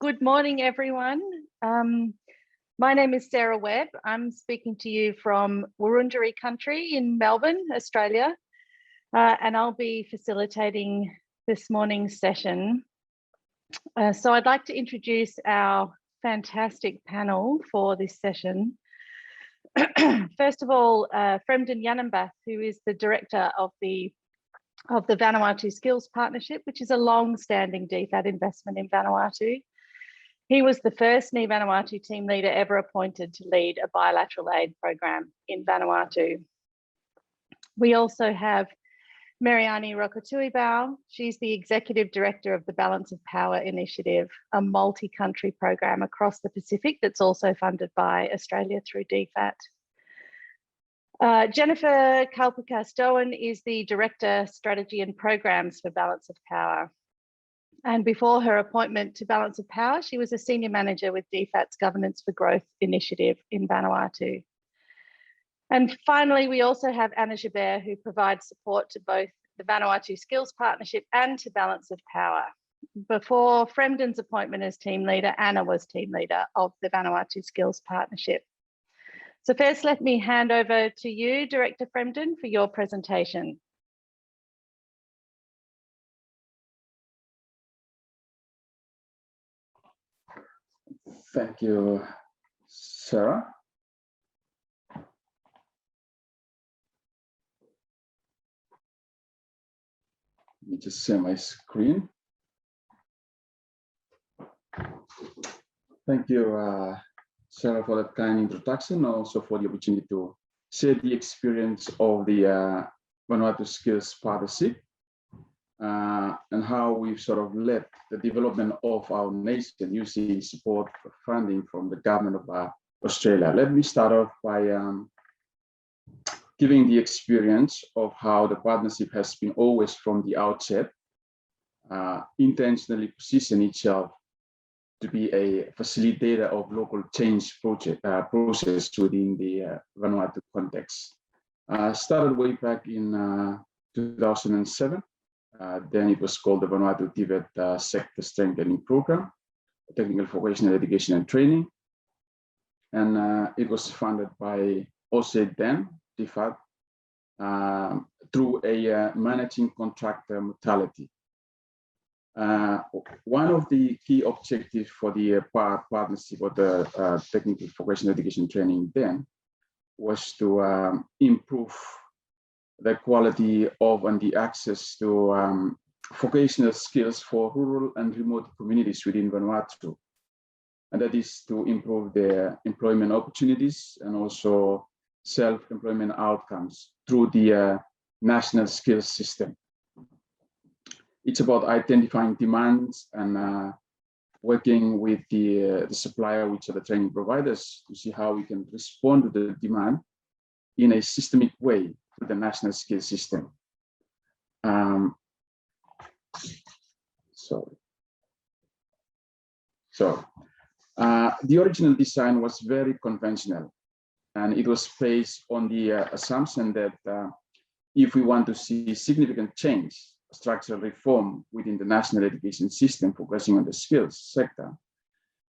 Good morning, everyone. My name is Sara Webb. I'm speaking to you from Wurundjeri country in Melbourne, Australia, and I'll be facilitating this morning's session. So I'd like to introduce our fantastic panel for this session. First of all, Fremden Yanhambath, who is the director of the Vanuatu Skills Partnership, which is a long-standing DFAT investment in Vanuatu. He was the first NI Vanuatu team leader ever appointed to lead a bilateral aid program in Vanuatu. We also have Mereani Rokotuibau. She's the executive director of the Balance of Power Initiative, a multi-country program across the Pacific that's also funded by Australia through DFAT. Jennifer Kalpokas Doan is the Director, Strategy and Programs for Balance of Power. And before her appointment to Balance of Power, she was a Senior Manager with DFAT's Governance for Growth initiative in Vanuatu. And finally, we also have Anna Gibert, who provides support to both the Vanuatu Skills Partnership and to Balance of Power. Before Fremden's appointment as team leader, Anna was team leader of the Vanuatu Skills Partnership. So first, let me hand over to you, Director Fremden, for your presentation. Thank you, Sara. Let me just share my screen. Thank you, Sara, for that kind introduction, also for the opportunity to share the experience of the Vanuatu Skills Partnership and how we've sort of led the development of our nation using support funding from the government of Australia. Let me start off by giving the experience of how the partnership has been always from the outset intentionally positioned itself to be a facilitator of local change process within the Vanuatu context. Started way back in 2007. Then it was called the Vanuatu Tibet Sector Strengthening Program, Technical Vocational Education and Training. And it was funded by OSE then, DFAT, through a managing contractor modality. One of the key objectives for the partnership or the Technical Vocational Education Training then was to improve the quality of and the access to vocational skills for rural and remote communities within Vanuatu. And that is to improve their employment opportunities and also self-employment outcomes through the national skills system. It's about identifying demands and working with the supplier, which are the training providers, to see how we can respond to the demand in a systemic way with the national skills system. The original design was very conventional, and it was based on the assumption that if we want to see significant change, structural reform within the national education system focusing on the skills sector,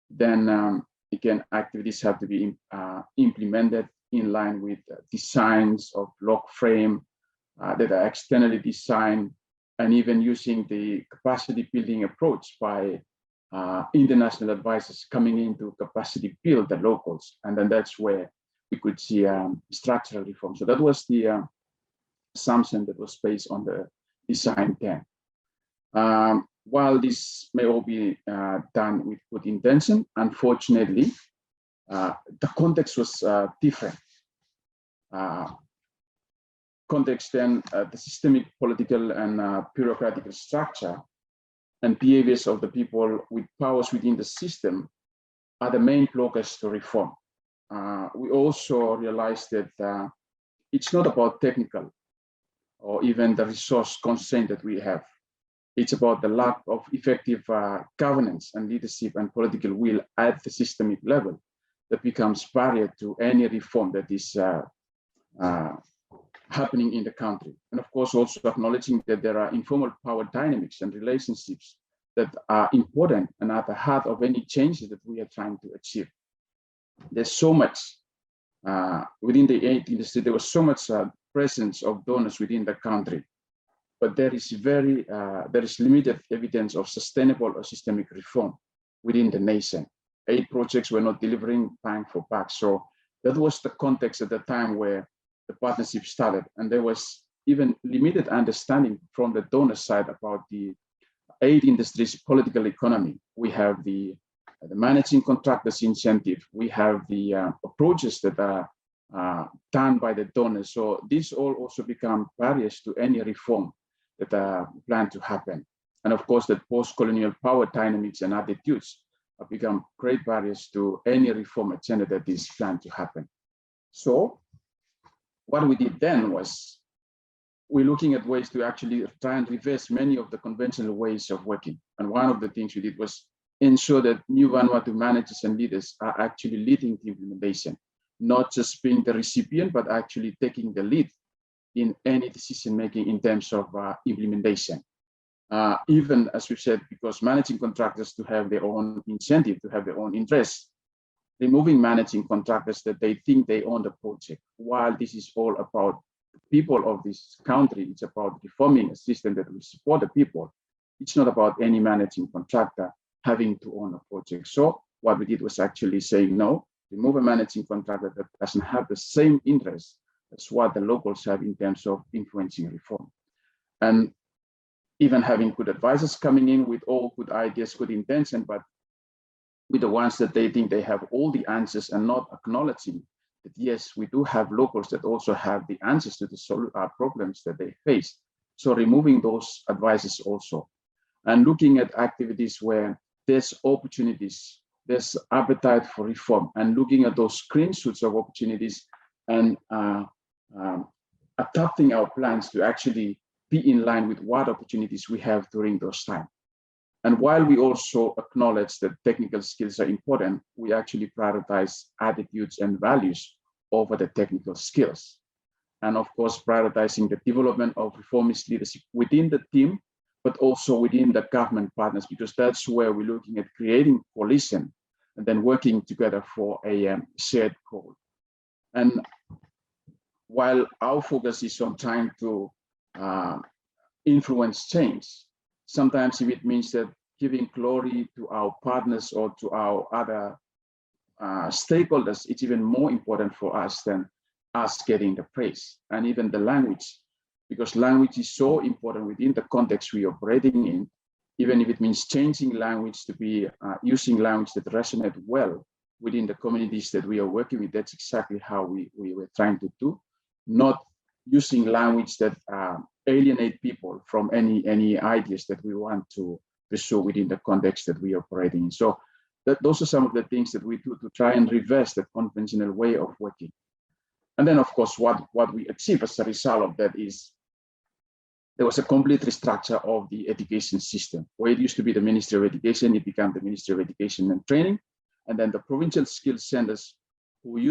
then again, activities have to be implemented in line with designs of block frame that are externally designed, and even using the capacity building approach by international advisors coming in to capacity build the locals. And then that's where we could see structural reform. So that was the assumption that was based on the design then. While this may all be done with good intention, unfortunately, the context was different. Context then, the systemic, political, and bureaucratic structure and behaviors of the people with powers within the system are the main blockers to reform. We also realized that it's not about technical or even the resource constraint that we have. It's about the lack of effective governance and leadership and political will at the systemic level that becomes barrier to any reform that is happening in the country. And of course, also acknowledging that there are informal power dynamics and relationships that are important and at the heart of any changes that we are trying to achieve. There's so much within the aid industry. There was so much presence of donors within the country, but there is limited evidence of sustainable or systemic reform within the nation. Aid projects were not delivering bang for buck. So that was the context at the time where the partnership started, and there was even limited understanding from the donor side about the aid industry's political economy. We have the managing contractors incentive. We have the approaches that are done by the donors. So these all also become barriers to any reform that are planned to happen. And of course, the post-colonial power dynamics and attitudes have become great barriers to any reform agenda that is planned to happen. So what we did then was we're looking at ways to actually try and reverse many of the conventional ways of working. And one of the things we did was ensure that new Vanuatu managers and leaders are actually leading the implementation, not just being the recipient, but actually taking the lead in any decision-making in terms of implementation. Even as we've said, because managing contractors to have their own incentive, to have their own interests, removing managing contractors that they think they own the project, while this is all about people of this country. It's about reforming a system that will support the people. It's not about any managing contractor having to own a project. So what we did was actually say, no, remove a managing contractor that doesn't have the same interest as what the locals have in terms of influencing reform. And even having good advisors coming in with all good ideas, good intention, but with the ones that they think they have all the answers and not acknowledging that, yes, we do have locals that also have the answers to the problems that they face. So removing those advisors also, and looking at activities where there's opportunities, there's appetite for reform, and looking at those green shoots of opportunities and adapting our plans to actually be in line with what opportunities we have during those times. And while we also acknowledge that technical skills are important, we actually prioritize attitudes and values over the technical skills. And of course, prioritizing the development of reformist leadership within the team, but also within the government partners, because that's where we're looking at creating coalition and then working together for a shared goal. And while our focus is on trying to influence change, sometimes if it means that giving glory to our partners or to our other stakeholders, it's even more important for us than us getting the praise. And even the language, because language is so important within the context we're operating in, even if it means changing language to be using language that resonate well within the communities that we are working with. That's exactly how we were trying to do, not using language that alienate people from any ideas that we want to pursue within the context that we are operating in. So those are some of the things that we do to try and reverse the conventional way of working. And then, of course, what we achieve as a result of that is there was a complete restructure of the education system. Where it used to be the Ministry of Education, it became the Ministry of Education and Training. And then the provincial skills centers which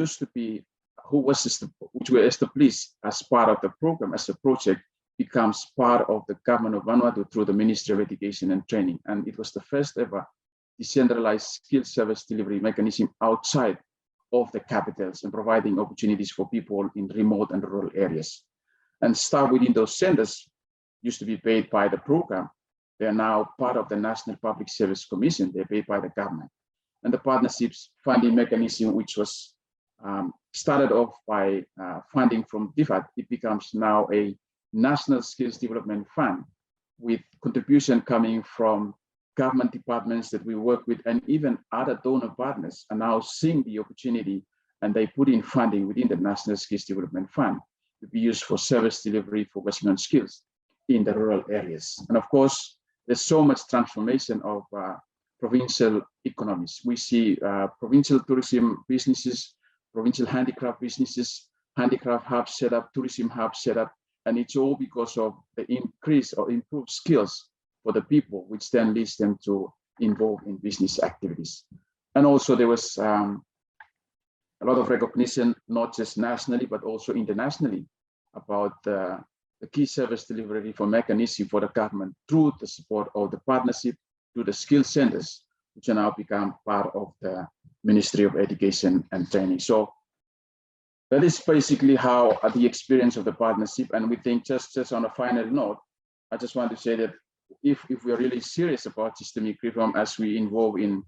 were established as part of the program, as a project, becomes part of the government of Vanuatu through the Ministry of Education and Training. And it was the first ever decentralized skill service delivery mechanism outside of the capitals and providing opportunities for people in remote and rural areas. And staff within those centers used to be paid by the program. They are now part of the National Public Service Commission. They're paid by the government. And the partnerships funding mechanism, which was started off by funding from DFAT, it becomes now a National Skills Development Fund with contribution coming from government departments that we work with, and even other donor partners are now seeing the opportunity and they put in funding within the National Skills Development Fund to be used for service delivery, focusing on skills in the rural areas. And of course, there's so much transformation of provincial economies. We see provincial tourism businesses, provincial handicraft businesses, handicraft hubs set up, tourism hubs set up, and it's all because of the increase or improved skills for the people, which then leads them to involve in business activities. And also there was a lot of recognition, not just nationally, but also internationally, about the key service delivery reform mechanism for the government through the support of the partnership to the skill centers, which are now become part of the Ministry of Education and Training. So that is basically how the experience of the partnership. And we think just on a final note, I just want to say that if we are really serious about systemic reform as we involve in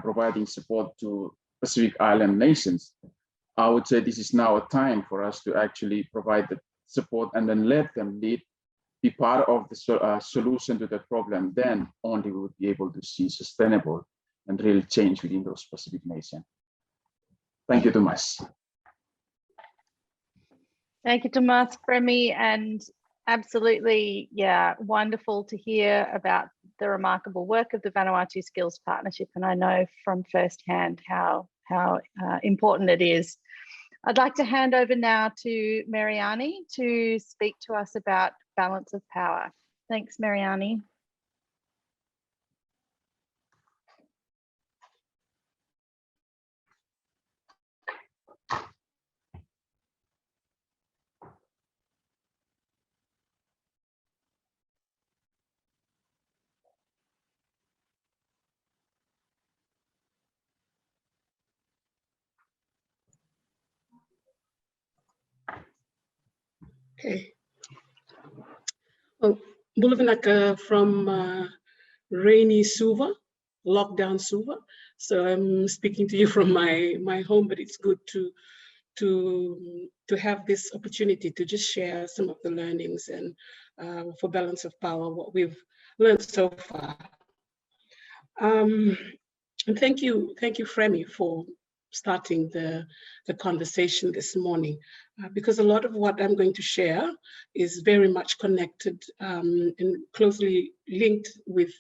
providing support to Pacific Island nations, I would say this is now a time for us to actually provide the support and then let them lead, be part of the solution to the problem. Then only we would be able to see sustainable and real change within those Pacific nations. Thank you, Thomas. Thank you, Tomas, Fremi, and absolutely, yeah, wonderful to hear about the remarkable work of the Vanuatu Skills Partnership, and I know from firsthand how important it is. I'd like to hand over now to Mereani to speak to us about balance of power. Thanks, Mereani. Okay. Well, Bulavanaka from rainy Suva, lockdown Suva. So I'm speaking to you from my home, but it's good to have this opportunity to just share some of the learnings and for balance of power, what we've learned so far. And thank you, Fremi, for starting the conversation this morning, because a lot of what I'm going to share is very much connected and closely linked with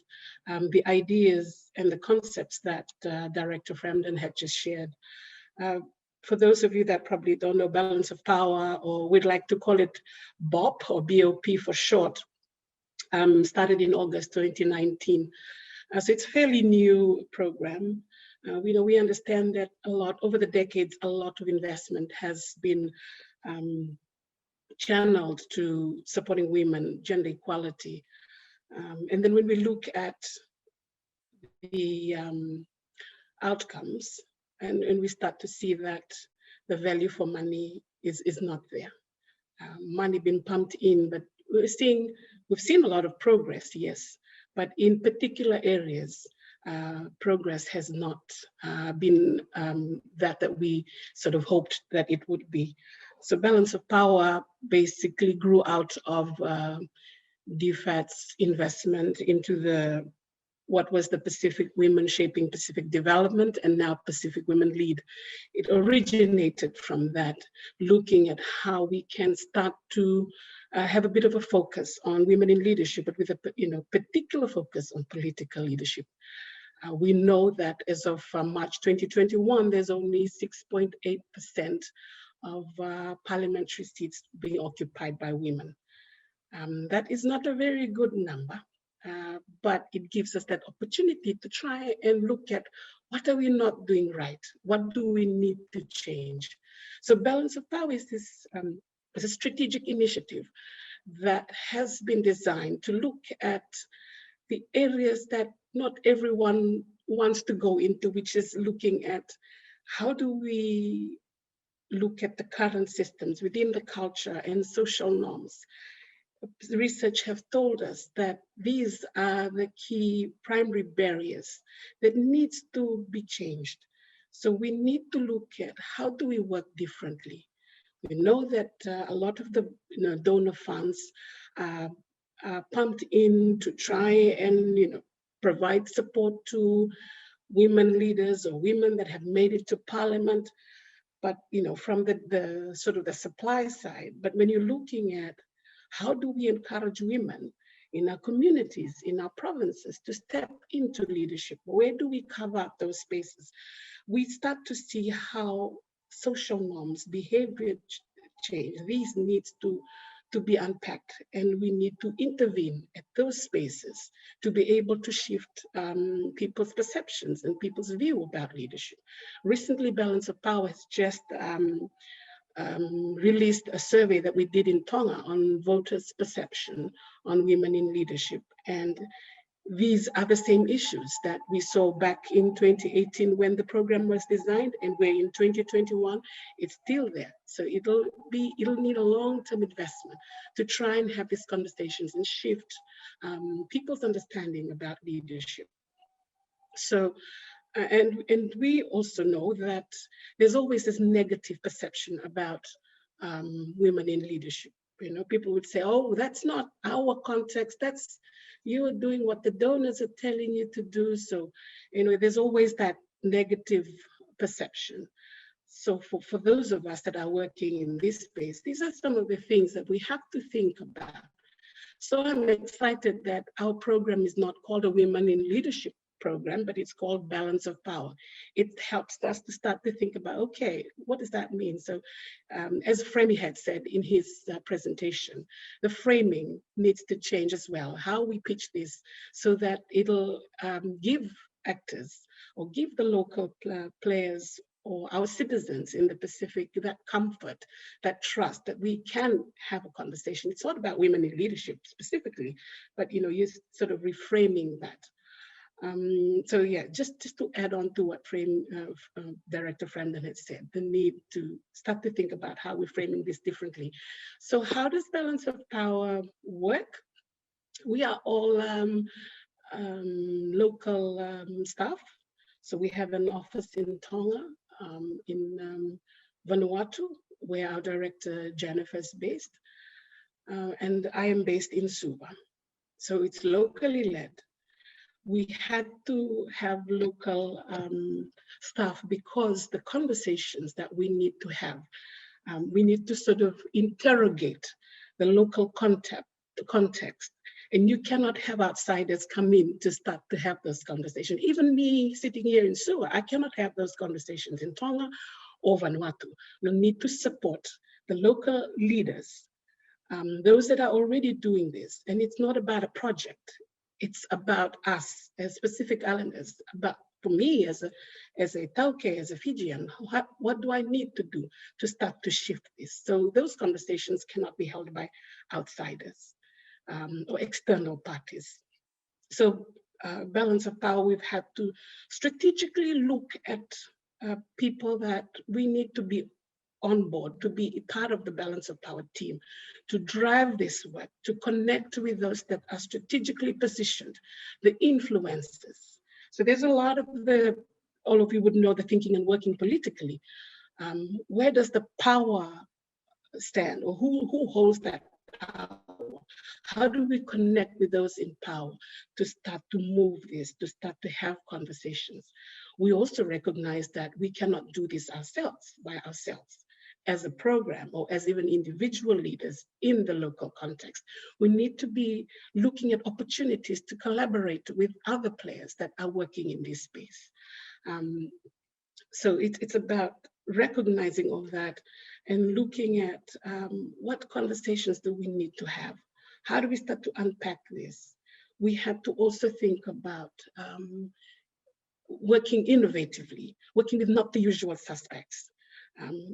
the ideas and the concepts that Director Fremden had just shared. For those of you that probably don't know balance of power, or we'd like to call it BOP or BOP for short, started in August 2019. So it's a fairly new program. We understand that a lot, over the decades, a lot of investment has been channeled to supporting women, gender equality. And then when we look at the outcomes, and we start to see that the value for money is not there. Money being pumped in, but we've seen a lot of progress, yes, but in particular areas, progress has not been that we sort of hoped that it would be. So balance of power basically grew out of DFAT's investment into what was the Pacific Women Shaping Pacific Development, and now Pacific Women Lead. It originated from that, looking at how we can start to have a bit of a focus on women in leadership, but with a particular focus on political leadership. We know that as of March 2021, there's only 6.8% of parliamentary seats being occupied by women. That is not a very good number. But it gives us that opportunity to try and look at what are we not doing right? What do we need to change? So balance of power is this is a strategic initiative that has been designed to look at the areas that not everyone wants to go into, which is looking at how do we look at the current systems within the culture and social norms. Research have told us that these are the key primary barriers that needs to be changed. So we need to look at how do we work differently. We know that a lot of the donor funds are pumped in to try and provide support to women leaders or women that have made it to parliament, but from the sort of the supply side. But when you're looking at how do we encourage women in our communities, in our provinces, to step into leadership? Where do we cover up those spaces? We start to see how social norms, behavior change, these needs to be unpacked, and we need to intervene at those spaces to be able to shift people's perceptions and people's view about leadership. Recently, Balance of Power has just released a survey that we did in Tonga on voters' perception on women in leadership. And these are the same issues that we saw back in 2018 when the program was designed, and where in 2021 it's still there. So it'll need a long-term investment to try and have these conversations and shift people's understanding about leadership. So and we also know that there's always this negative perception about women in leadership. You know, people would say, oh, that's not our context, that's, you're doing what the donors are telling you to do. So, you know, there's always that negative perception. So for those of us that are working in this space, these are some of the things that we have to think about. So I'm excited that our program is not called a Women in Leadership program, but it's called Balance of Power. It helps us to start to think about, okay, what does that mean? So as Fremi had said in his presentation, the framing needs to change as well, how we pitch this so that it'll give actors or give the local players or our citizens in the Pacific that comfort, that trust that we can have a conversation. It's not about women in leadership specifically, but you know, you're sort of reframing that. So yeah, just to add on to what Director Fremden had said, the need to start to think about how we're framing this differently. So how does balance of power work? We are all local staff. So we have an office in Tonga, in Vanuatu, where our director Jennifer is based. And I am based in Suva. So it's locally led. We had to have local staff because the conversations that we need to have, we need to sort of interrogate the local context. And you cannot have outsiders come in to start to have those conversations. Even me sitting here in Suva, I cannot have those conversations in Tonga or Vanuatu. We'll need to support the local leaders, those that are already doing this. And it's not about a project. It's about us as Pacific Islanders, about, for me as a Tauke, as a Fijian, what do I need to do to start to shift this? So those conversations cannot be held by outsiders or external parties. So balance of power, we've had to strategically look at people that we need to be on board, to be part of the balance of power team, to drive this work, to connect with those that are strategically positioned, the influencers. So there's a lot of all of you would know the thinking and working politically. Where does the power stand, or who holds that power? How do we connect with those in power to start to move this, to start to have conversations? We also recognize that we cannot do this by ourselves. As a program or as even individual leaders in the local context, we need to be looking at opportunities to collaborate with other players that are working in this space. So it's about recognizing all that and looking at what conversations do we need to have? How do we start to unpack this? We have to also think about working innovatively, working with not the usual suspects.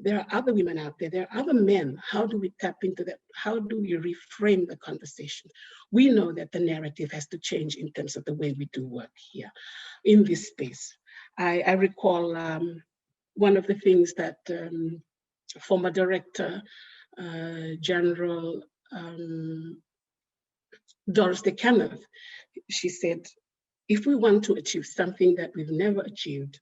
There are other women out there, there are other men. How do we tap into that? How do we reframe the conversation? We know that the narrative has to change in terms of the way we do work here in this space. I recall one of the things that former Director General Doris de Kenneth, she said, if we want to achieve something that we've never achieved,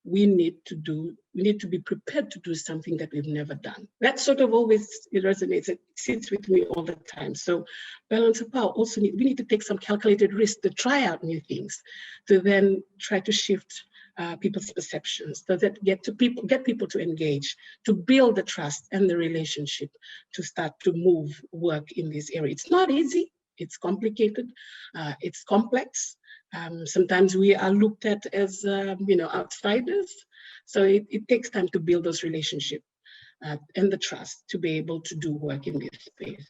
we need to be prepared to do something that we've never done. That sort of always resonates, it sits with me all the time. So balance of power also we need to take some calculated risk to try out new things, to then try to shift people's perceptions, so that get people to engage, to build the trust and the relationship, to start to move work in this area. It's not easy, it's complicated, it's complex. Sometimes we are looked at as outsiders. So it takes time to build those relationships and the trust to be able to do work in this space.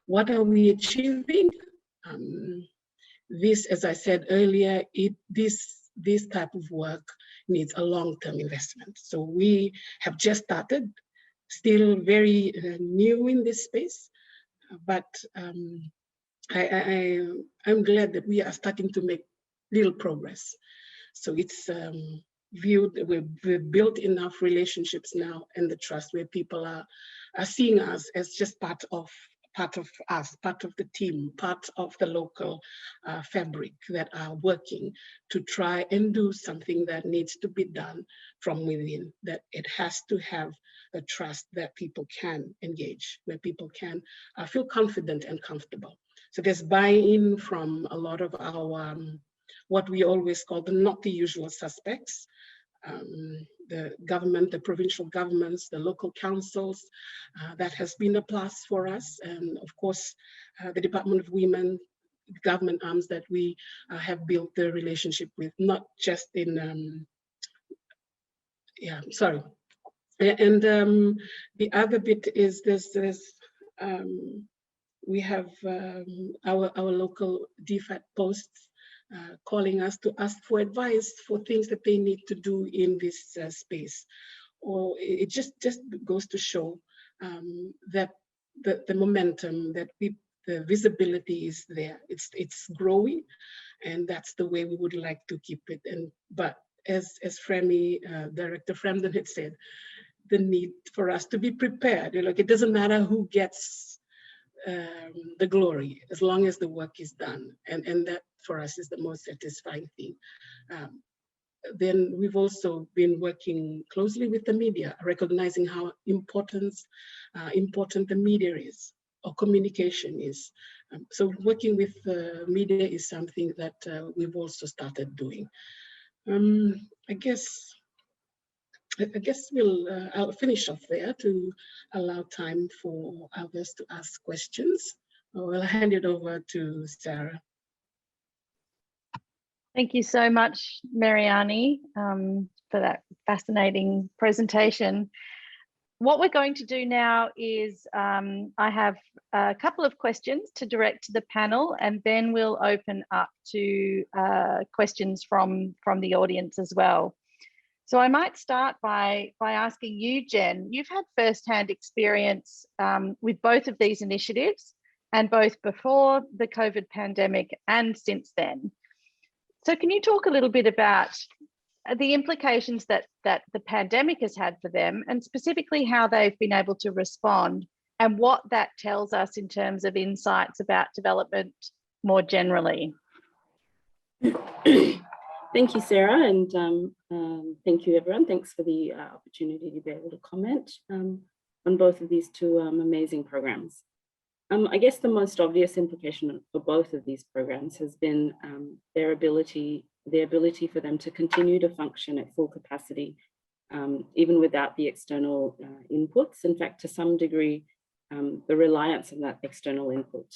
What are we achieving? This, as I said earlier, this type of work needs a long-term investment. So we have just started, still very new in this space, but I'm glad that we are starting to make little progress. So it's viewed, we've built enough relationships now and the trust where people are seeing us as just part of us, part of the team, part of the local fabric that are working to try and do something that needs to be done from within, that it has to have a trust that people can engage, where people can feel confident and comfortable. So there's buy-in from a lot of our, what we always call the not the usual suspects, the government, the provincial governments, the local councils. That has been a plus for us. And of course, the Department of Women, government arms that we have built the relationship with, not just in, And the other bit is we have our local DFAT posts calling us to ask for advice for things that they need to do in this space. Or it just goes to show that the momentum, that the visibility is there. It's growing, and that's the way we would like to keep it. But as Director Fremden had said, the need for us to be prepared. Like, it doesn't matter who gets the glory, as long as the work is done, and that for us is the most satisfying thing. Then we've also been working closely with the media, recognizing how important the media is, or communication is. So working with the media is something that we've also started doing. I guess I'll finish off there to allow time for others to ask questions. I'll hand it over to Sara. Thank you so much, Mereani, for that fascinating presentation. What we're going to do now is I have a couple of questions to direct to the panel, and then we'll open up to questions from the audience as well. So I might start by asking you, Jen. You've had firsthand experience with both of these initiatives, and both before the COVID pandemic and since then. So can you talk a little bit about the implications that the pandemic has had for them, and specifically how they've been able to respond, and what that tells us in terms of insights about development more generally? Thank you, Sara, and thank you, everyone. Thanks for the opportunity to be able to comment on both of these two amazing programs. I guess the most obvious implication for both of these programs has been the ability for them to continue to function at full capacity, even without the external inputs. In fact, to some degree, the reliance on that external input.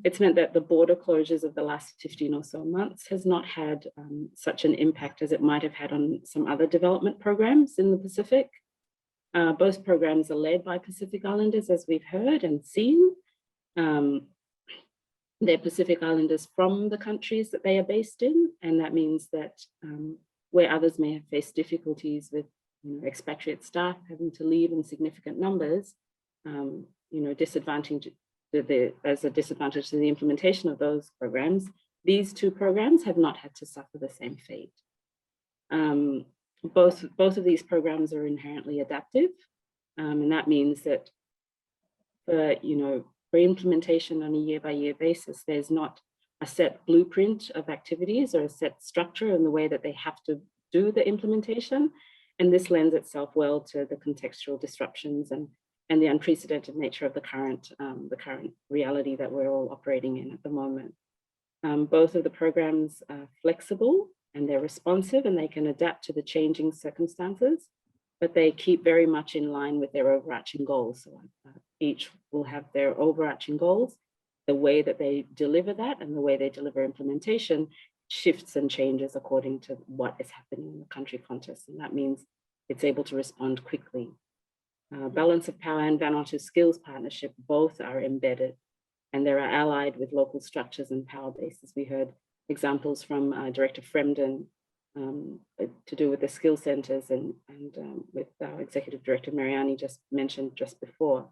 It's meant that the border closures of the last 15 or so months has not had such an impact as it might have had on some other development programs in the Pacific. Both programs are led by Pacific Islanders, as we've heard and seen. They're Pacific Islanders from the countries that they are based in, and that means that where others may have faced difficulties with expatriate staff having to leave in significant numbers, as a disadvantage to the implementation of those programs, these two programs have not had to suffer the same fate. Both of these programs are inherently adaptive, and that means that for implementation on a year-by-year basis, there's not a set blueprint of activities or a set structure in the way that they have to do the implementation, and this lends itself well to the contextual disruptions and the unprecedented nature of the current reality that we're all operating in at the moment. Both of the programs are flexible, and they're responsive, and they can adapt to the changing circumstances, but they keep very much in line with their overarching goals. So each will have their overarching goals. The way that they deliver that and the way they deliver implementation shifts and changes according to what is happening in the country context, and that means it's able to respond quickly. Balance of Power and Vanuatu Skills Partnership both are embedded, and they are allied with local structures and power bases. We heard examples from Director Fremden to do with the skill centers, and with our Executive Director Mereani just mentioned just before.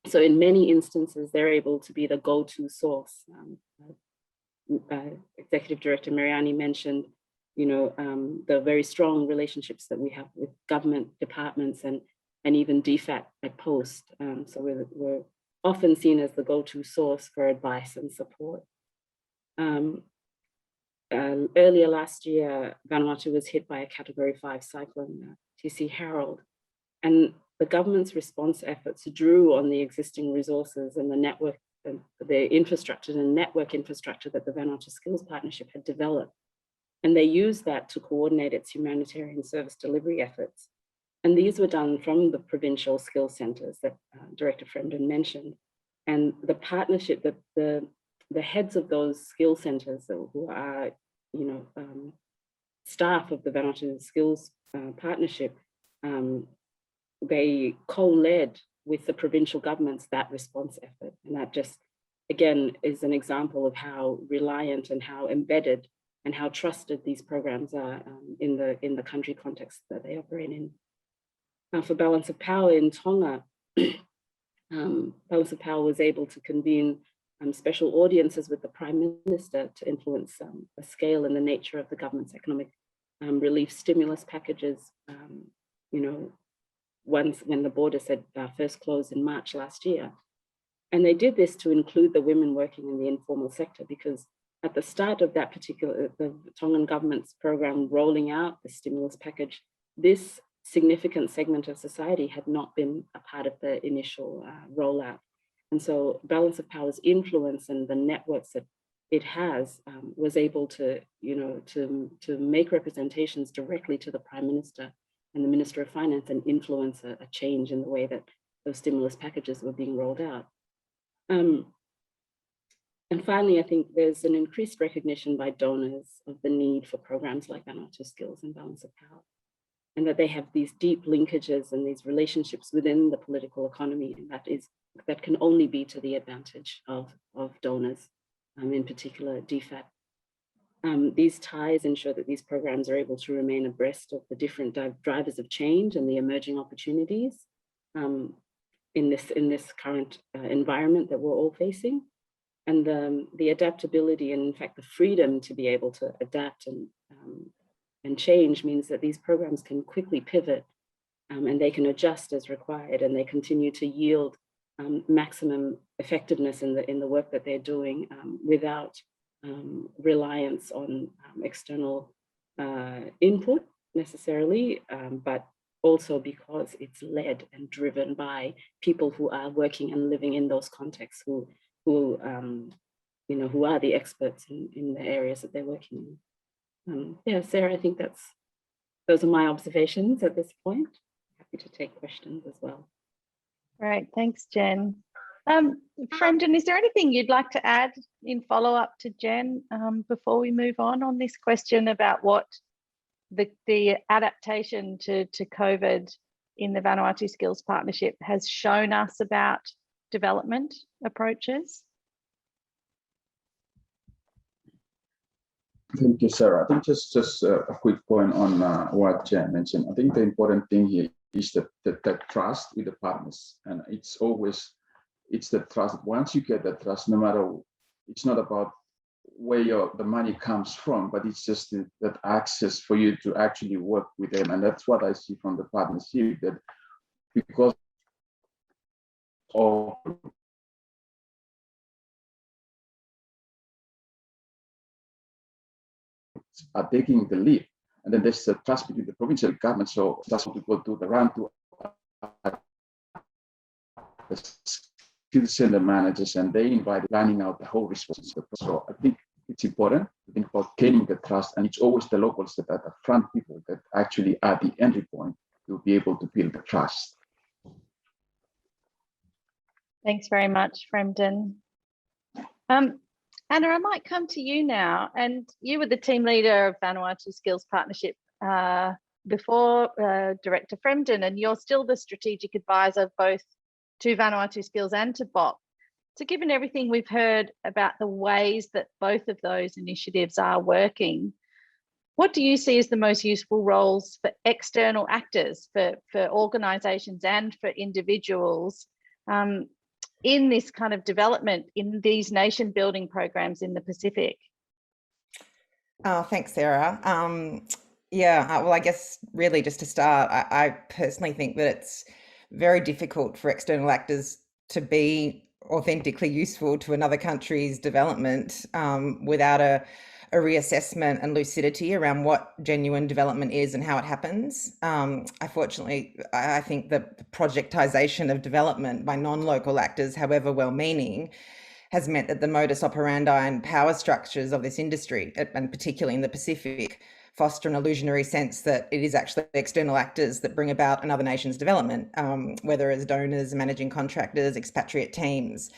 So in many instances, they're able to be the go-to source. Executive Director Mereani mentioned, the very strong relationships that we have with government departments and even DFAT at post. So we're often seen as the go-to source for advice and support. Earlier last year, Vanuatu was hit by a Category 5 cyclone, TC Harold, and the government's response efforts drew on the existing resources and the network, and the infrastructure and network infrastructure that the Vanuatu Skills Partnership had developed. And they used that to coordinate its humanitarian service delivery efforts. And these were done from the provincial skills centers that Director Fremden mentioned. And the partnership that the heads of those skill centers who are, staff of the Vanuatu Skills Partnership, they co-led with the provincial governments that response effort. And that just, again, is an example of how reliant and how embedded and how trusted these programs are in the country context that they operate in. Now for Balance of Power in Tonga, Balance of Power was able to convene special audiences with the Prime Minister to influence the scale and the nature of the government's economic relief stimulus packages, once when the border said first closed in March last year. And they did this to include the women working in the informal sector, because at the start of that the Tongan government's program rolling out the stimulus package, this significant segment of society had not been a part of the initial rollout. And so Balance of Power's influence and the networks that it has was able to, to make representations directly to the Prime Minister and the Minister of Finance and influence a change in the way that those stimulus packages were being rolled out. And finally, I think there's an increased recognition by donors of the need for programs like Vanuatu Skills and Balance of Power, and that they have these deep linkages and these relationships within the political economy, and that can only be to the advantage of donors, in particular DFAT. These ties ensure that these programs are able to remain abreast of the different drivers of change and the emerging opportunities in this current environment that we're all facing. And the adaptability and in fact the freedom to be able to adapt and change means that these programs can quickly pivot and they can adjust as required, and they continue to yield maximum effectiveness in the work that they're doing without reliance on external input necessarily, but also because it's led and driven by people who are working and living in those contexts, who are the experts in the areas that they're working in. Yeah, Sarah, I think those are my observations at this point. Happy to take questions as well. Great, thanks, Jen. Fremden, is there anything you'd like to add in follow-up to Jen before we move on this question about what the adaptation to COVID in the Vanuatu Skills Partnership has shown us about development approaches? Thank you, Sarah. I think just a quick point on what Jen mentioned. I think the important thing here is the trust with the partners, and it's the trust. Once you get that trust, no matter, it's not about where the money comes from, but it's just that access for you to actually work with them. And that's what I see from the partnership, that because of are taking the lead, and then there's a trust between the provincial government. So that's what we go to the Roundtable, the skill center managers, and they invite planning out the whole response. So I think it's important to think about gaining the trust, and it's always the locals that are the front people that actually are the entry point to be able to build the trust. Thanks very much, Fremden. Anna, I might come to you now, and you were the team leader of Vanuatu Skills Partnership before Director Fremden, and you're still the strategic advisor both to Vanuatu Skills and to BOP. So given everything we've heard about the ways that both of those initiatives are working, what do you see as the most useful roles for external actors, for organisations and for individuals in this kind of development, in these nation building programs in the Pacific? Oh, thanks, Sarah. Well, I guess really just to start, I personally think that it's very difficult for external actors to be authentically useful to another country's development without a reassessment and lucidity around what genuine development is and how it happens. Unfortunately, I think the projectization of development by non-local actors, however well-meaning, has meant that the modus operandi and power structures of this industry, and particularly in the Pacific, foster an illusionary sense that it is actually external actors that bring about another nation's development, whether as donors, managing contractors, expatriate teams.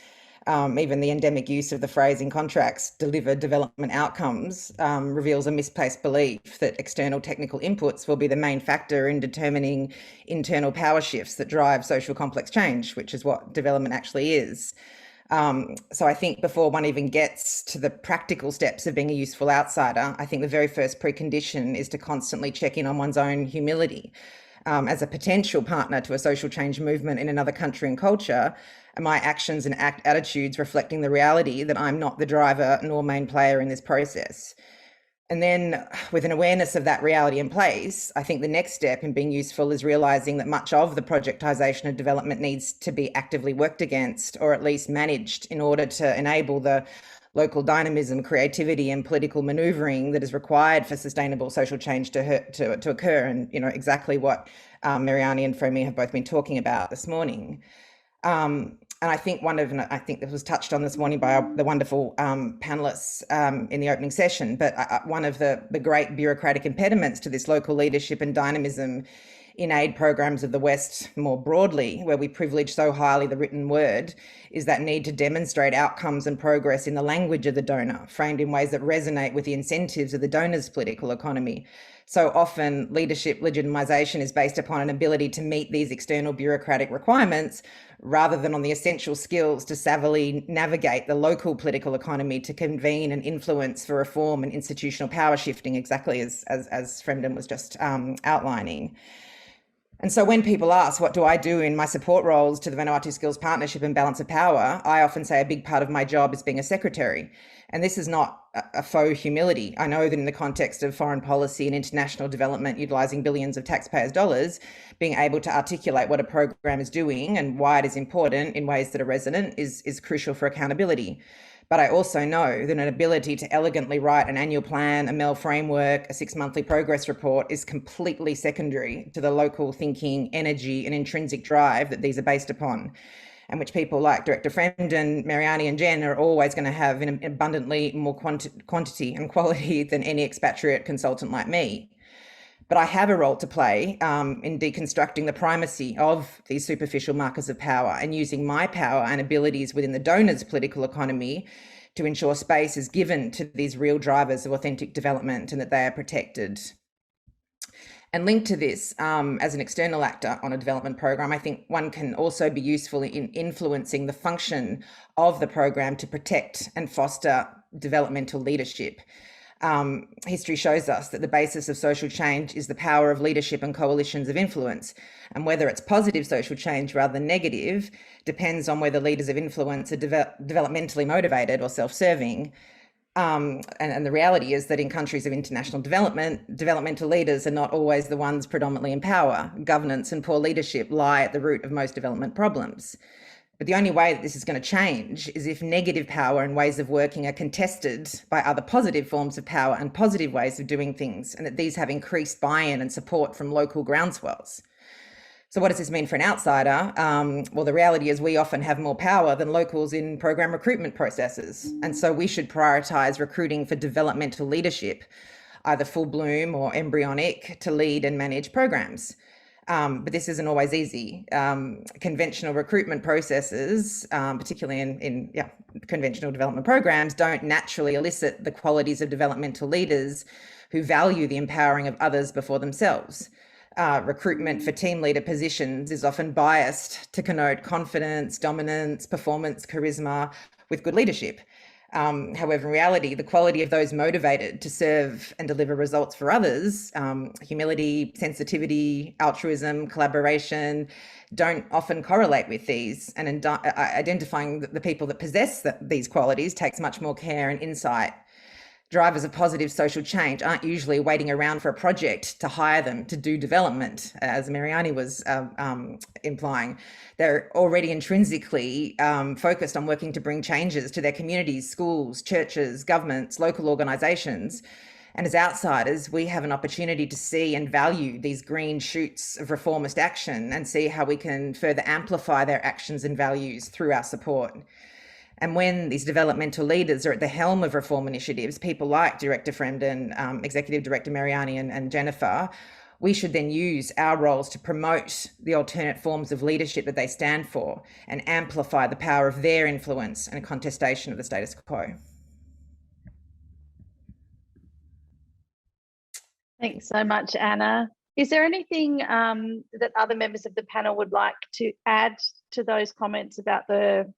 Even the endemic use of the phrase in contracts, deliver development outcomes, reveals a misplaced belief that external technical inputs will be the main factor in determining internal power shifts that drive social complex change, which is what development actually is. So I think before one even gets to the practical steps of being a useful outsider, I think the very first precondition is to constantly check in on one's own humility. As a potential partner to a social change movement in another country and culture, are my actions and attitudes reflecting the reality that I'm not the driver nor main player in this process? And then with an awareness of that reality in place, I think the next step in being useful is realizing that much of the projectization of development needs to be actively worked against, or at least managed, in order to enable the local dynamism, creativity and political maneuvering that is required for sustainable social change to occur. And, you know, exactly what Mereani and Fremden have both been talking about this morning. And I think I think this was touched on this morning by the wonderful panelists in the opening session, but one of the great bureaucratic impediments to this local leadership and dynamism in aid programs of the West more broadly, where we privilege so highly the written word, is that need to demonstrate outcomes and progress in the language of the donor, framed in ways that resonate with the incentives of the donor's political economy. So often leadership legitimization is based upon an ability to meet these external bureaucratic requirements rather than on the essential skills to savvily navigate the local political economy to convene and influence for reform and institutional power shifting, exactly as Fremden was just outlining. And so when people ask, what do I do in my support roles to the Vanuatu Skills Partnership and Balance of Power, I often say a big part of my job is being a secretary. And this is not a faux humility. I know that in the context of foreign policy and international development, utilising billions of taxpayers' dollars, being able to articulate what a program is doing and why it is important in ways that are resonant is crucial for accountability. But I also know that an ability to elegantly write an annual plan, a MEL framework, a 6-monthly progress report is completely secondary to the local thinking, energy and intrinsic drive that these are based upon, and which people like Director Fremden, Mereani and Jen are always going to have in abundantly more quantity and quality than any expatriate consultant like me. But I have a role to play in deconstructing the primacy of these superficial markers of power and using my power and abilities within the donor's political economy to ensure space is given to these real drivers of authentic development and that they are protected. And linked to this, as an external actor on a development program, I think one can also be useful in influencing the function of the program to protect and foster developmental leadership. History shows us that the basis of social change is the power of leadership and coalitions of influence. And whether it's positive social change rather than negative depends on whether leaders of influence are developmentally motivated or self-serving. And the reality is that in countries of international development, developmental leaders are not always the ones predominantly in power. Governance and poor leadership lie at the root of most development problems. But the only way that this is going to change is if negative power and ways of working are contested by other positive forms of power and positive ways of doing things, and that these have increased buy-in and support from local groundswells. So what does this mean for an outsider? Well, the reality is we often have more power than locals in program recruitment processes. And so we should prioritise recruiting for developmental leadership, either full bloom or embryonic, to lead and manage programs. But this isn't always easy. Conventional recruitment processes, particularly in conventional development programs, don't naturally elicit the qualities of developmental leaders who value the empowering of others before themselves. Recruitment for team leader positions is often biased to connote confidence, dominance, performance, charisma with good leadership. However, in reality, the quality of those motivated to serve and deliver results for others, humility, sensitivity, altruism, collaboration, don't often correlate with these. And identifying the people that possess these qualities takes much more care and insight. Drivers of positive social change aren't usually waiting around for a project to hire them to do development, as Mereani was implying. They're already intrinsically focused on working to bring changes to their communities, schools, churches, governments, local organisations. And as outsiders, we have an opportunity to see and value these green shoots of reformist action and see how we can further amplify their actions and values through our support. And when these developmental leaders are at the helm of reform initiatives, people like Director Fremden, Executive Director Mereani and Jennifer, we should then use our roles to promote the alternate forms of leadership that they stand for and amplify the power of their influence and contestation of the status quo. Thanks so much, Anna. Is there anything that other members of the panel would like to add to those comments about the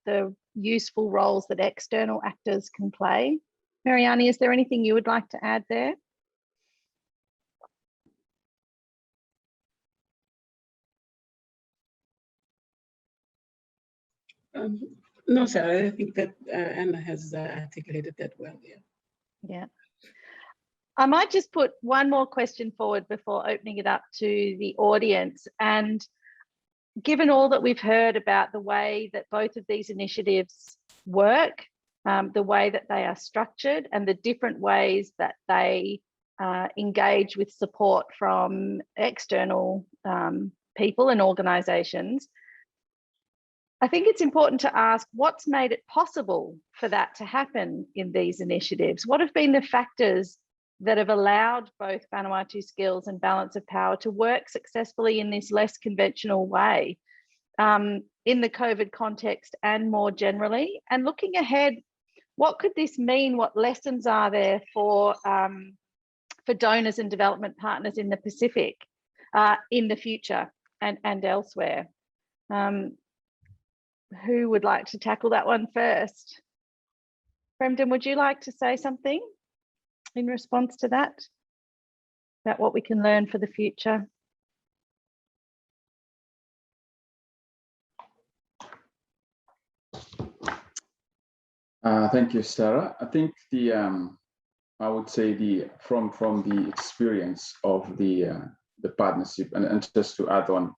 useful roles that external actors can play? Mereani, is there anything you would like to add there? No, Sarah, I think that Anna has articulated that well. Yeah. I might just put one more question forward before opening it up to the audience. And given all that we've heard about the way that both of these initiatives work, the way that they are structured and the different ways that they engage with support from external people and organisations, I think it's important to ask what's made it possible for that to happen in these initiatives? What have been the factors that have allowed both Vanuatu skills and balance of power to work successfully in this less conventional way in the COVID context and more generally? And looking ahead, what could this mean? What lessons are there for donors and development partners in the Pacific in the future and elsewhere? Who would like to tackle that one first? Fremden, would you like to say something in response to that, about what we can learn for the future? Thank you, Sarah. I think I would say from the experience of the partnership, and just to add on,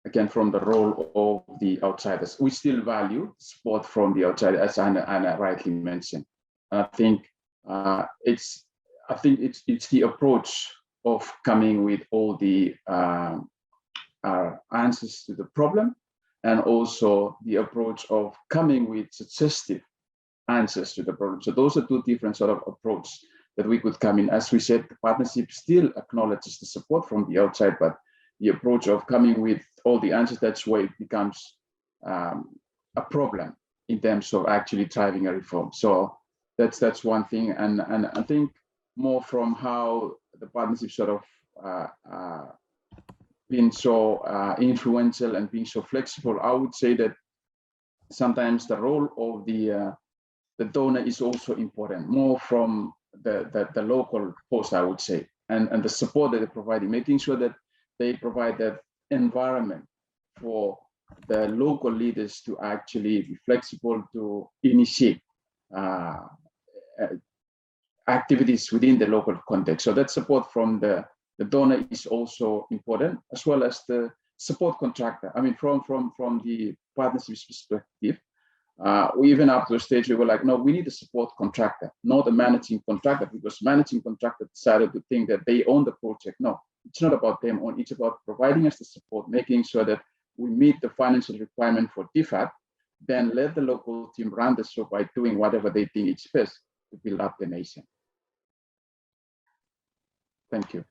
again, from the role of the outsiders, we still value support from the outside, as Anna rightly mentioned. And I think it's the approach of coming with all the answers to the problem, and also the approach of coming with suggestive answers to the problem. So those are two different sort of approaches that we could come in. As we said, the partnership still acknowledges the support from the outside, but the approach of coming with all the answers, that's where it becomes a problem in terms of actually driving a reform. So that's one thing. And I think more from how the partnership sort of been so influential and being so flexible, I would say that sometimes the role of the donor is also important, more from the local host, I would say, and the support that they're providing, making sure that they provide that environment for the local leaders to actually be flexible to initiate activities within the local context. So that support from the donor is also important, as well as the support contractor. I mean, from the partnership's perspective, we even up to a stage we were like, no, we need a support contractor, not a managing contractor, because managing contractor decided to think that they own the project. No, it's not about them own, it's about providing us the support, making sure that we meet the financial requirement for DFAT, then let the local team run the show by doing whatever they think is best to build up the nation. Thank you.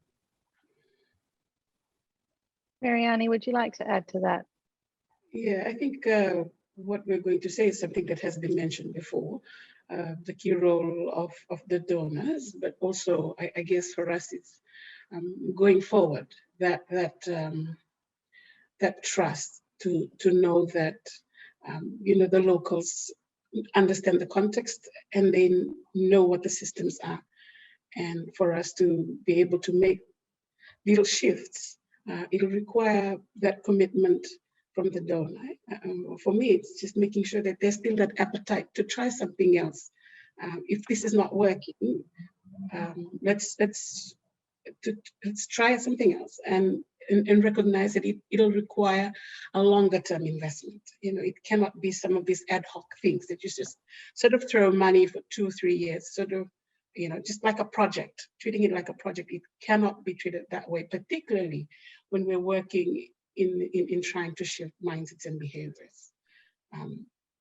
Mereani, would you like to add to that? Yeah, I think what we're going to say is something that has been mentioned before, the key role of the donors, but also I guess for us it's going forward, that trust to know that the locals understand the context and they know what the systems are. And for us to be able to make little shifts, it'll require that commitment from the donor. For me, it's just making sure that there's still that appetite to try something else. If this is not working, let's try something else and recognize that it'll require a longer term investment. It cannot be some of these ad hoc things that you just sort of throw money for 2-3 years, sort of, just like a project, treating it like a project. It cannot be treated that way, particularly when we're working in trying to shift mindsets and behaviors.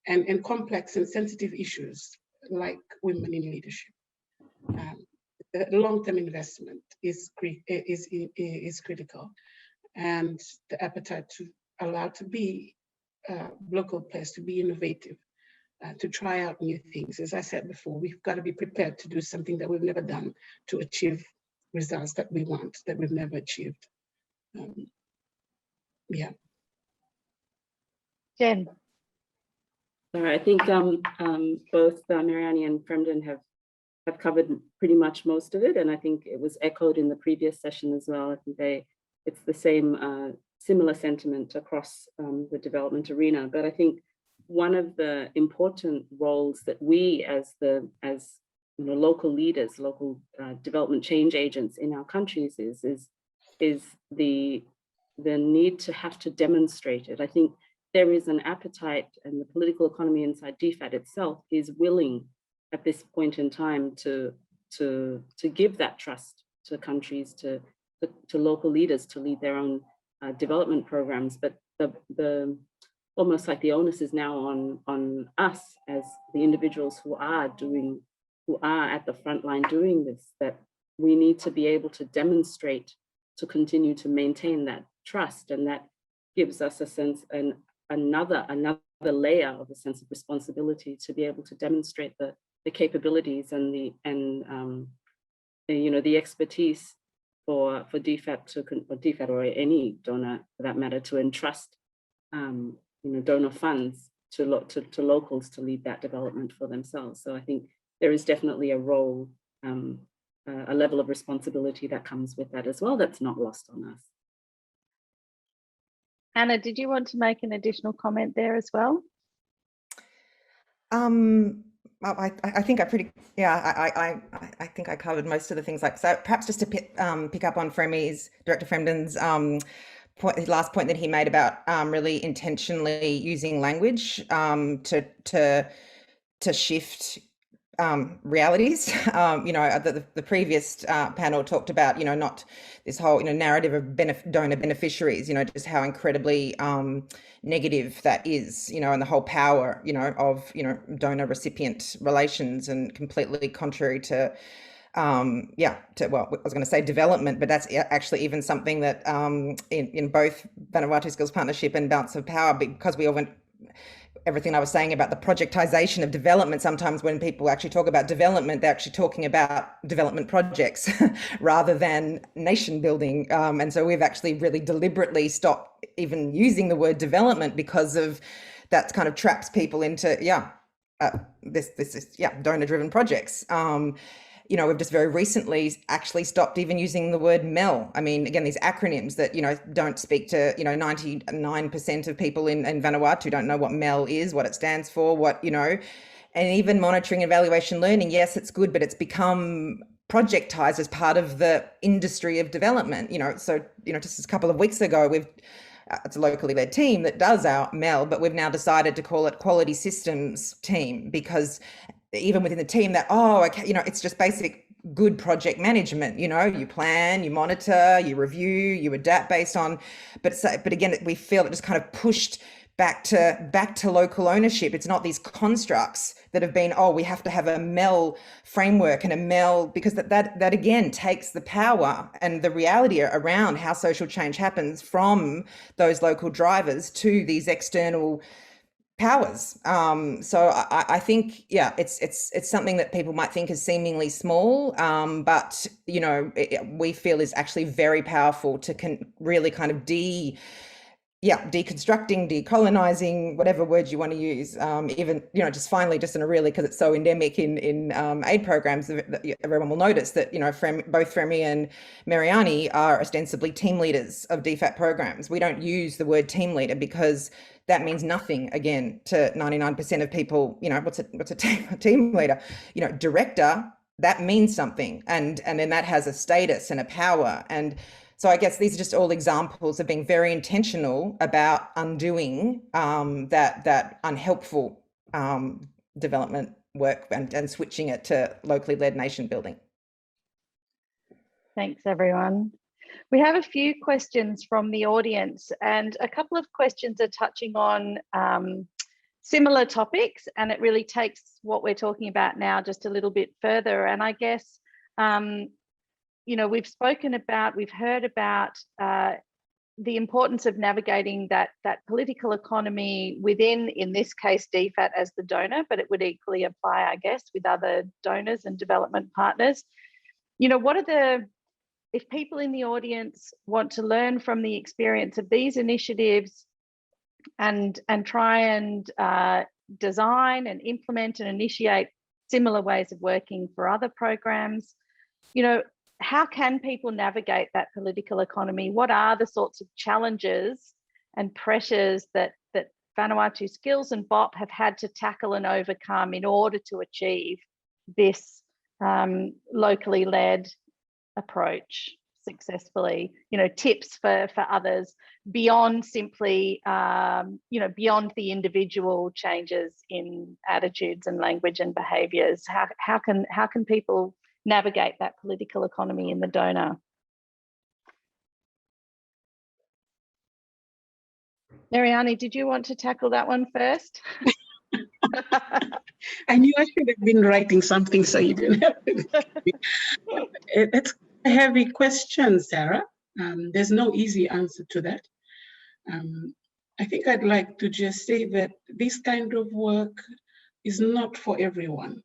And complex and sensitive issues like women in leadership. The long-term investment is critical, and the appetite to allow to be local players, to be innovative, to try out new things. As I said before, we've got to be prepared to do something that we've never done to achieve results that we want, that we've never achieved. Yeah. Jen. All right, I think both Mereani and Fremden have covered pretty much most of it, and I think it was echoed in the previous session as well. I think it's the same similar sentiment across the development arena. But I think one of the important roles that we as local leaders, local development change agents in our countries is the need to have to demonstrate it. I think there is an appetite, and the political economy inside DFAT itself is willing at this point in time to give that trust to countries, to local leaders to lead their own development programs. But the almost like the onus is now on us as the individuals who are at the front line doing this, that we need to be able to demonstrate, to continue to maintain that trust. And that gives us a sense, and another layer of a sense of responsibility to be able to demonstrate the capabilities and the expertise for DFAT or any donor for that matter to entrust donor funds to locals to lead that development for themselves. So I think there is definitely a role, a level of responsibility that comes with that as well, that's not lost on us. Anna, did you want to make an additional comment there as well? I think I think I covered most of the things. So perhaps just to pick up on Director Fremden's last point that he made about really intentionally using language to shift realities. The previous panel talked about not this whole narrative of donor beneficiaries, just how incredibly negative that is, and the whole power of donor recipient relations, and completely contrary to well, I was going to say development, but that's actually even something that in both Vanuatu Skills Partnership and Balance of Power, because we all went everything I was saying about the projectization of development. Sometimes when people actually talk about development, they're actually talking about development projects rather than nation building. And so we've actually really deliberately stopped even using the word development, because of that kind of traps people into, this is donor-driven projects. We've just very recently actually stopped even using the word MEL. I mean, again, these acronyms that, don't speak to, 99% of people in Vanuatu don't know what MEL is, what it stands for, and even monitoring, evaluation, learning. Yes, it's good, but it's become projectized as part of the industry of development, So, just a couple of weeks ago, it's a locally led team that does our MEL, but we've now decided to call it Quality Systems Team, because even within the team that, it's just basic good project management. You plan, you monitor, you review, you adapt based on, but again, we feel it just kind of pushed back to local ownership. It's not these constructs that have been, we have to have a MEL framework and a MEL, because that again takes the power and the reality around how social change happens from those local drivers to these external powers. So I think, it's something that people might think is seemingly small, but we feel is actually very powerful to really kind of deconstructing, decolonizing, whatever words you want to use. Even, just finally, just in a really, because it's so endemic in aid programs, everyone will notice that, both Fremden and Mereani are ostensibly team leaders of DFAT programs. We don't use the word team leader because that means nothing, again, to 99% of people. What's a team leader? Director, that means something. And then that has a status and a power. And so I guess these are just all examples of being very intentional about undoing that unhelpful development work and switching it to locally led nation building. Thanks, everyone. We have a few questions from the audience, and a couple of questions are touching on similar topics, and it really takes what we're talking about now just a little bit further. And I guess we've heard about the importance of navigating that political economy within, in this case, DFAT as the donor, but it would equally apply, I guess, with other donors and development partners. If people in the audience want to learn from the experience of these initiatives and try and design and implement and initiate similar ways of working for other programs, how can people navigate that political economy? What are the sorts of challenges and pressures that Vanuatu Skills and BOP have had to tackle and overcome in order to achieve this locally led approach successfully? Tips for others beyond simply, beyond the individual changes in attitudes and language and behaviours. How can people navigate that political economy in the donor? Mereani, did you want to tackle that one first? I knew I should have been writing something so you didn't have to. It's a heavy question, Sara. There's no easy answer to that. I think I'd like to just say that this kind of work is not for everyone.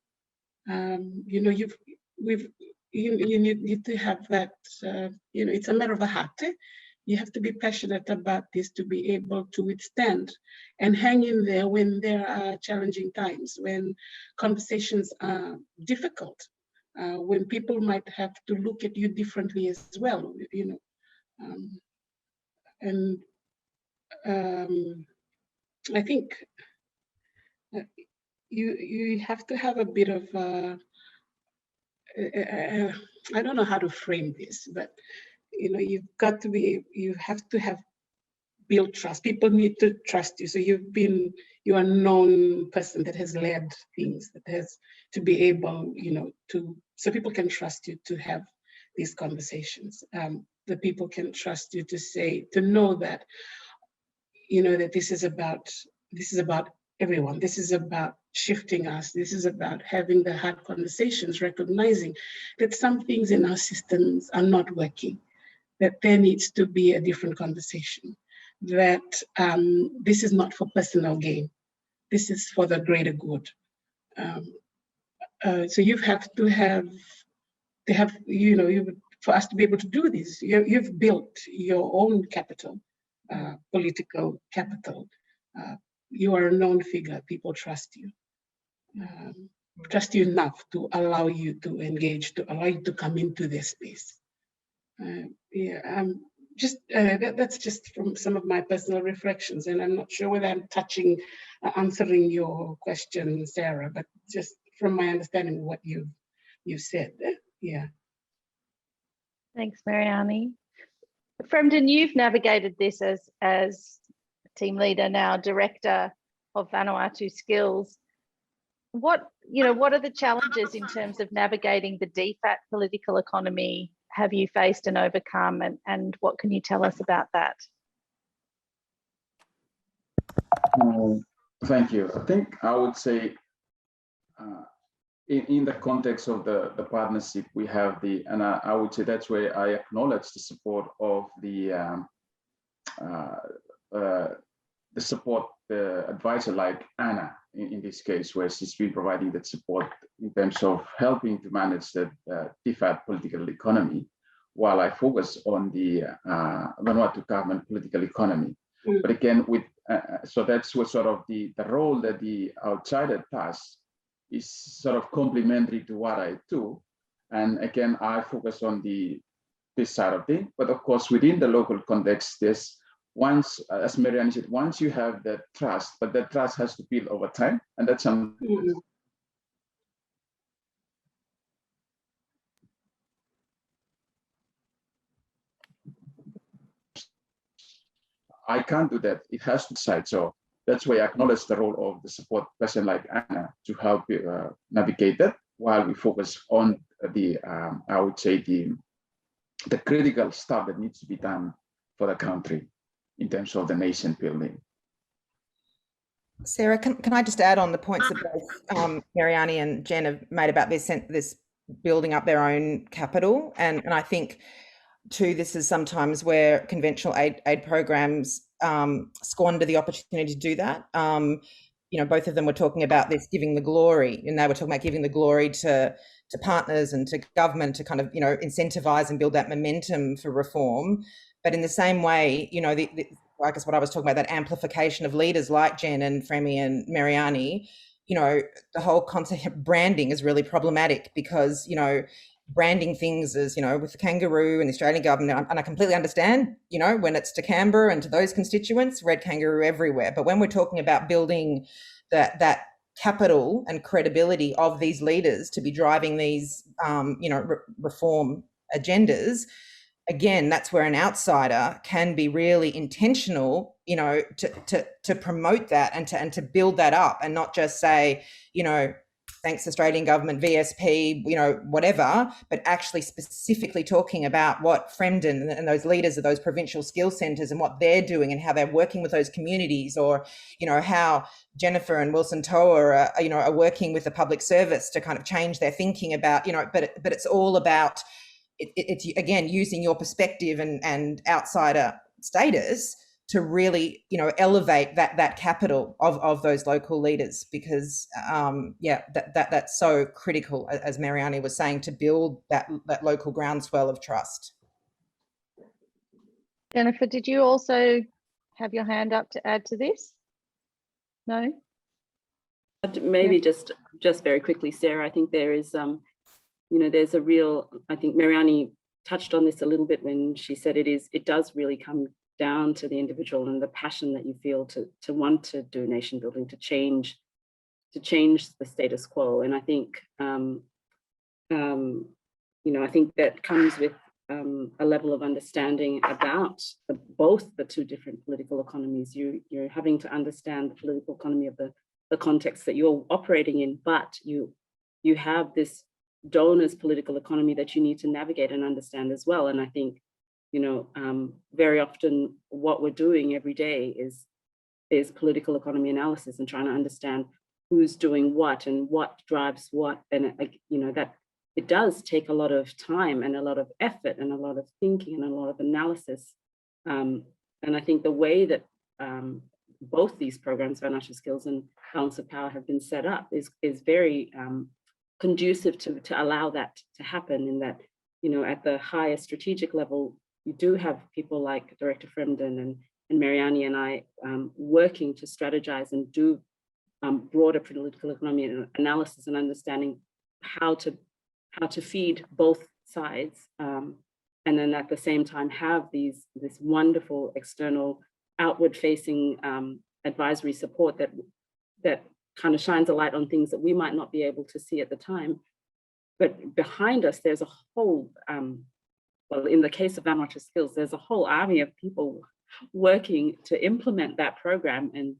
You need to have that, it's a matter of the heart. You have to be passionate about this to be able to withstand and hang in there when there are challenging times, when conversations are difficult, when people might have to look at you differently as well, I think you have to have a bit of I don't know how to frame this, but you have to have built trust. People need to trust you. So you are a known person that has led things, that has to be able, so people can trust you to have these conversations. The people can trust you to know that, that this is about everyone. This is about shifting us. This is about having the hard conversations, recognizing that some things in our systems are not working, that there needs to be a different conversation, that this is not for personal gain. This is for the greater good. So you have to have, for us to be able to do this, you've built your own capital, political capital. You are a known figure. People trust you. Trust you enough to allow you to engage, to allow you to come into their space. That's just from some of my personal reflections, and I'm not sure whether I'm answering your question, Sara, but just from my understanding of what you've said. Yeah. Thanks, Mereani. Fremden, you've navigated this as team leader, now director of Vanuatu Skills. What are the challenges in terms of navigating the DFAT political economy have you faced and overcome, and what can you tell us about that? Thank you. I think I would say in the context of the partnership, we have and I would say that's where I acknowledge the support of the advisor like Anna in this case, where she's been providing that support in terms of helping to manage the DFAT political economy, while I focus on the Vanuatu government political economy. But again, with so that's what sort of the role that the outsider does is sort of complementary to what I do. And again, I focus on this side of things. But of course, within the local context, there's once, as Mereani said, once you have that trust, but that trust has to build over time, and that's something. I can't do that. It has to decide. So that's why I acknowledge the role of the support person like Anna to help navigate that, while we focus on the, I would say, the critical stuff that needs to be done for the country in terms of the nation building. Sara, can I just add on the points that both Mereani and Jen have made about this building up their own capital, and I think too, this is sometimes where conventional aid programs squander the opportunity to do that. You know, both of them were talking about this giving the glory, and they were talking about giving the glory to partners and to government to kind of, you know, incentivize and build that momentum for reform. But in the same way, you know, I guess what I was talking about, that amplification of leaders like Jen and Fremi and Mereani, you know, the whole concept of branding is really problematic because, you know, branding things as, you know, with the kangaroo and the Australian government, and I completely understand, you know, when it's to Canberra and to those constituents, red kangaroo everywhere. But when we're talking about building that capital and credibility of these leaders to be driving these, you know, reform agendas, again, that's where an outsider can be really intentional, you know, to promote that and to build that up, and not just say, you know, thanks Australian government, VSP, you know, whatever, but actually specifically talking about what Fremden and those leaders of those provincial skill centres and what they're doing and how they're working with those communities, or, you know, how Jennifer and Wilson Toa are, you know, are working with the public service to kind of change their thinking about, you know, but it's all about, it's again, using your perspective and outsider status to really, you know, elevate that capital of those local leaders, because yeah, that's so critical, as Mereani was saying, to build that local groundswell of trust. Jennifer, did you also have your hand up to add to this? No? Maybe just very quickly, Sarah, I think there is, you know, there's a real, I think Mereani touched on this a little bit when she said it does really come down to the individual and the passion that you feel to want to do nation building, to change the status quo. And I think, you know, I think that comes with a level of understanding about both the two different political economies. You're having to understand the political economy of the context that you're operating in, but you have this donor's political economy that you need to navigate and understand as well. And I think, you know, very often what we're doing every day is political economy analysis and trying to understand who's doing what and what drives what. And, you know, that it does take a lot of time and a lot of effort and a lot of thinking and a lot of analysis. And I think the way that both these programs, Vanuatu Skills and Balance of Power, have been set up is very conducive to allow that to happen, in that, you know, at the higher strategic level, you do have people like Director Fremden and Mereani and I working to strategize and do broader political economy analysis and understanding how to feed both sides, and then at the same time have this wonderful external outward-facing advisory support that kind of shines a light on things that we might not be able to see at the time. But behind us, there's a whole, well, in the case of Vanuatu Skills, there's a whole army of people working to implement that program. And,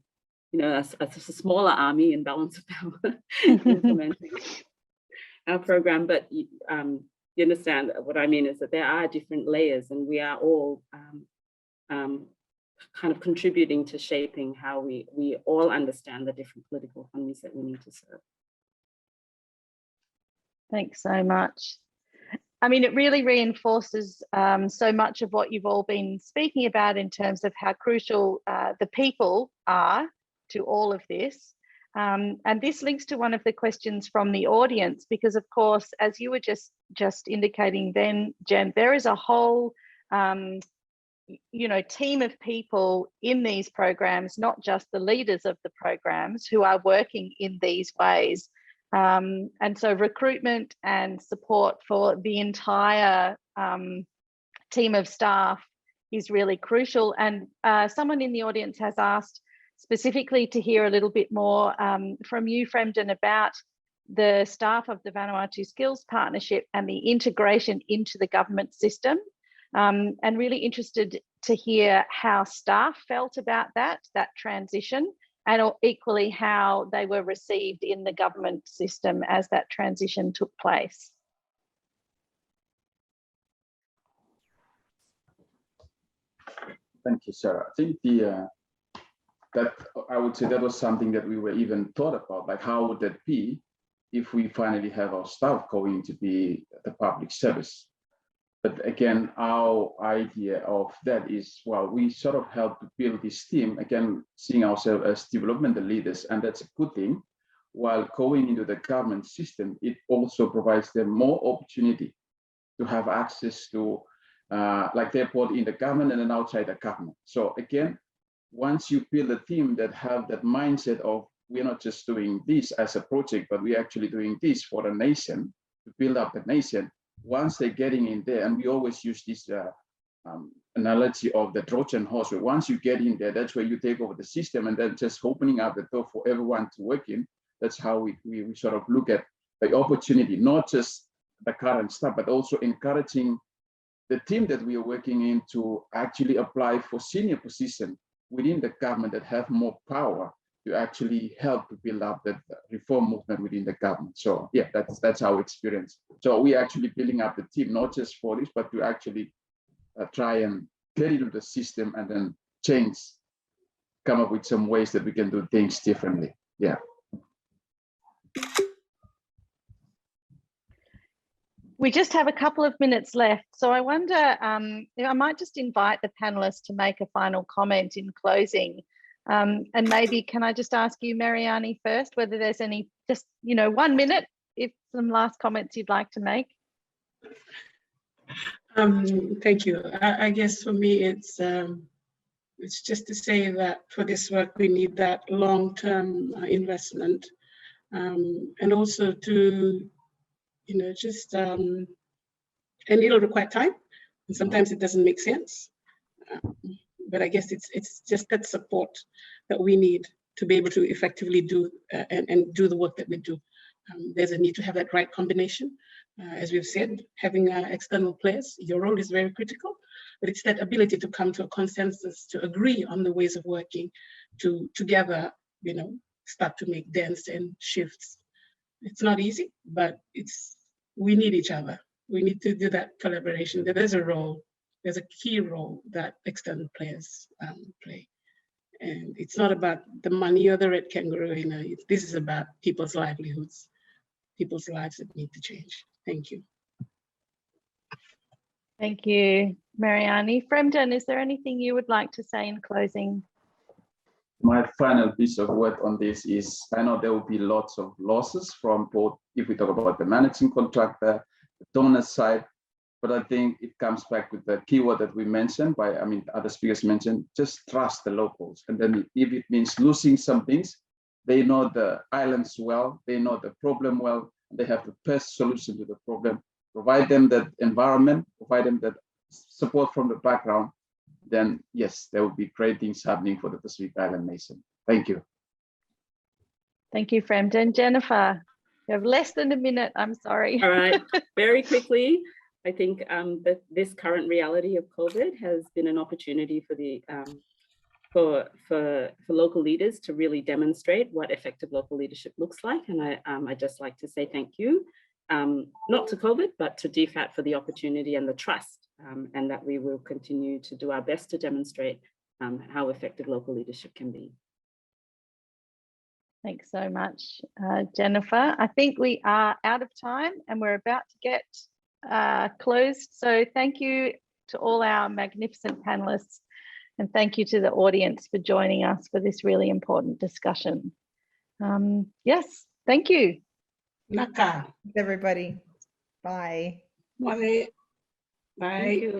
you know, a smaller army in Balance of Power implementing our program. But you understand what I mean is that there are different layers, and we are all kind of contributing to shaping how we all understand the different political economies that we need to serve. Thanks so much. I mean, it really reinforces so much of what you've all been speaking about in terms of how crucial the people are to all of this. And this links to one of the questions from the audience, because of course, as you were just indicating then, Jen, there is a whole team of people in these programs, not just the leaders of the programs who are working in these ways. And so recruitment and support for the entire team of staff is really crucial. And someone in the audience has asked specifically to hear a little bit more from you, Fremden, about the staff of the Vanuatu Skills Partnership and the integration into the government system. And really interested to hear how staff felt about that transition, and equally how they were received in the government system as that transition took place. Thank you, Sarah. I think that I would say that was something that we were even thought about, like how would that be if we finally have our staff going to be the public service. But again, our idea of that is, well, we sort of help to build this team, again, seeing ourselves as developmental leaders, and that's a good thing. While going into the government system, it also provides them more opportunity to have access to, like they're both in the government and then outside the government. So again, once you build a team that have that mindset of, we're not just doing this as a project, but we're actually doing this for the nation, to build up the nation. Once they're getting in there, and we always use this analogy of the Trojan horse, where once you get in there, that's where you take over the system, and then just opening up the door for everyone to work in. That's how we sort of look at the opportunity, not just the current stuff, but also encouraging the team that we are working in to actually apply for senior position within the government that have more power to actually help to build up that reform movement within the government. So yeah, that's our experience. So we're actually building up the team, not just for this, but to actually try and get into the system and then come up with some ways that we can do things differently. Yeah. We just have a couple of minutes left. So I wonder, I might just invite the panelists to make a final comment in closing. And maybe can I just ask you, Mereani, first, whether there's any, just 1 minute, if some last comments you'd like to make. Thank you. I guess for me, it's just to say that for this work, we need that long-term investment, and also to, and it'll require time, and sometimes it doesn't make sense. But I guess it's just that support that we need to be able to effectively do and do the work that we do. There's a need to have that right combination. As we've said, having external players, your role is very critical, but it's that ability to come to a consensus, to agree on the ways of working, to together, start to make dents and shifts. It's not easy, but we need each other. We need to do that collaboration. There's a key role that external players play. And it's not about the money or the red kangaroo, this is about people's livelihoods, people's lives that need to change. Thank you. Thank you, Mereani. Fremden, is there anything you would like to say in closing? My final piece of work on this is, I know there will be lots of losses from both, if we talk about the managing contractor, the donor side, but I think it comes back with the keyword that we mentioned other speakers mentioned, just trust the locals. And then if it means losing some things, they know the islands well, they know the problem well, they have the best solution to the problem, provide them that environment, provide them that support from the background, then yes, there will be great things happening for the Pacific Island nation. Thank you. Thank you, Fremden. Jennifer, you have less than a minute, I'm sorry. All right, very quickly. I think that this current reality of COVID has been an opportunity for the for local leaders to really demonstrate what effective local leadership looks like. And I'd just like to say thank you, not to COVID, but to DFAT for the opportunity and the trust, and that we will continue to do our best to demonstrate how effective local leadership can be. Thanks so much, Jennifer. I think we are out of time and we're about to get closed. So thank you to all our magnificent panelists, and thank you to the audience for joining us for this really important discussion. Yes, thank you. Naka. Everybody. Bye. Bye. Thank you.